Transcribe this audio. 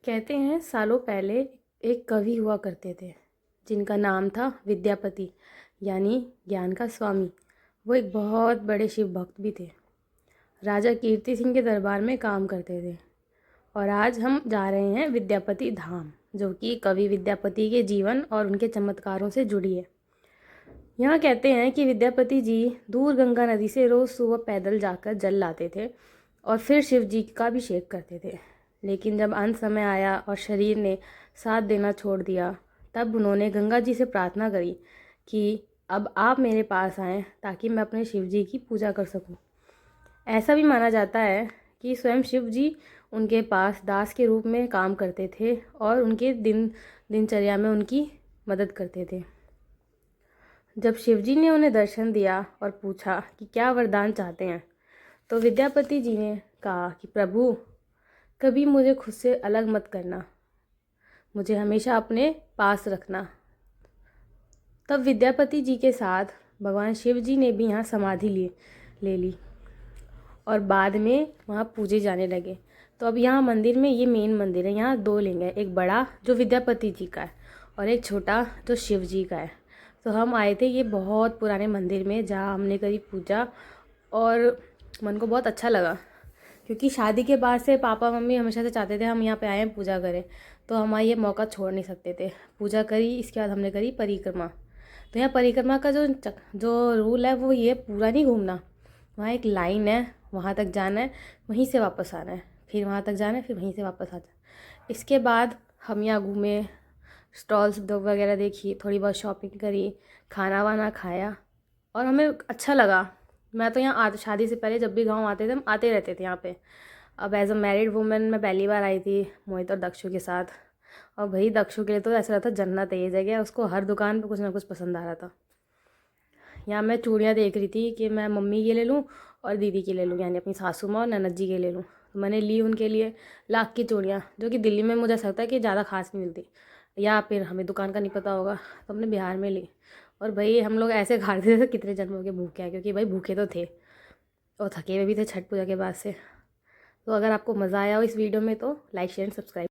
कहते हैं सालों पहले एक कवि हुआ करते थे जिनका नाम था विद्यापति यानी ज्ञान का स्वामी। वो एक बहुत बड़े शिव भक्त भी थे। राजा कीर्ति सिंह के दरबार में काम करते थे। और आज हम जा रहे हैं विद्यापति धाम, जो कि कवि विद्यापति के जीवन और उनके चमत्कारों से जुड़ी है। यहाँ कहते हैं कि विद्यापति जी दूर गंगा नदी से रोज़ सुबह पैदल जाकर जल लाते थे और फिर शिव जी का अभिषेक करते थे। लेकिन जब अंत समय आया और शरीर ने साथ देना छोड़ दिया, तब उन्होंने गंगा जी से प्रार्थना करी कि अब आप मेरे पास आएँ ताकि मैं अपने शिव जी की पूजा कर सकूं। ऐसा भी माना जाता है कि स्वयं शिव जी उनके पास दास के रूप में काम करते थे और उनके दिनचर्या में उनकी मदद करते थे। जब शिवजी ने उन्हें दर्शन दिया और पूछा कि क्या वरदान चाहते हैं, तो विद्यापति जी ने कहा कि प्रभु, कभी मुझे खुद से अलग मत करना, मुझे हमेशा अपने पास रखना। तब विद्यापति जी के साथ भगवान शिव जी ने भी यहाँ समाधि ले ली और बाद में वहाँ पूजे जाने लगे। तो अब यहाँ मंदिर में, ये मेन मंदिर है, यहाँ दो लिंग है, एक बड़ा जो विद्यापति जी का है और एक छोटा जो शिव जी का है। तो हम आए थे ये बहुत पुराने मंदिर में, जहाँ हमने करी पूजा और मन को बहुत अच्छा लगा, क्योंकि शादी के बाद से पापा मम्मी हमेशा से चाहते थे हम यहाँ पे आएँ पूजा करें, तो हम ये मौका छोड़ नहीं सकते थे। पूजा करी, इसके बाद हमने करी परिक्रमा। तो यहाँ परिक्रमा का जो रूल है वो ये पूरा नहीं घूमना, वहाँ एक लाइन है, वहाँ तक जाना है, वहीं से वापस आना है, फिर वहाँ तक जाना है, फिर वहीं से वापस आ जाना। इसके बाद हम यहाँ घूमे, स्टॉल्स वगैरह देखी, थोड़ी बहुत शॉपिंग करी, खाना वाना खाया और हमें अच्छा लगा। मैं तो यहाँ शादी से पहले जब भी गांव आते थे हम आते रहते थे यहाँ पे। अब एज अ मैरिड वुमेन मैं पहली बार आई थी मोहित और दक्षु के साथ, और भाई दक्षु के लिए तो ऐसा रहता जन्नत है ये जगह। उसको हर दुकान पे कुछ ना कुछ पसंद आ रहा था। यहाँ मैं चूड़ियाँ देख रही थी कि मैं मम्मी के ले लूँ और दीदी के ले लूँ, यानी अपनी सासू माँ और ननद जी के ले लूँ। तो मैंने ली उनके लिए लाख की चूड़ियाँ, जो कि दिल्ली में मुझे ऐसा लगता है कि ज़्यादा खास नहीं मिलती, या फिर हमें दुकान का नहीं पता होगा, तो हमने बिहार में ली। और भाई हम लोग ऐसे खाते थे कितने जन्मों के भूखे हैं, क्योंकि भाई भूखे तो थे और थके हुए भी थे छठ पूजा के बाद से। तो अगर आपको मज़ा आया हो इस वीडियो में तो लाइक शेयर सब्सक्राइब।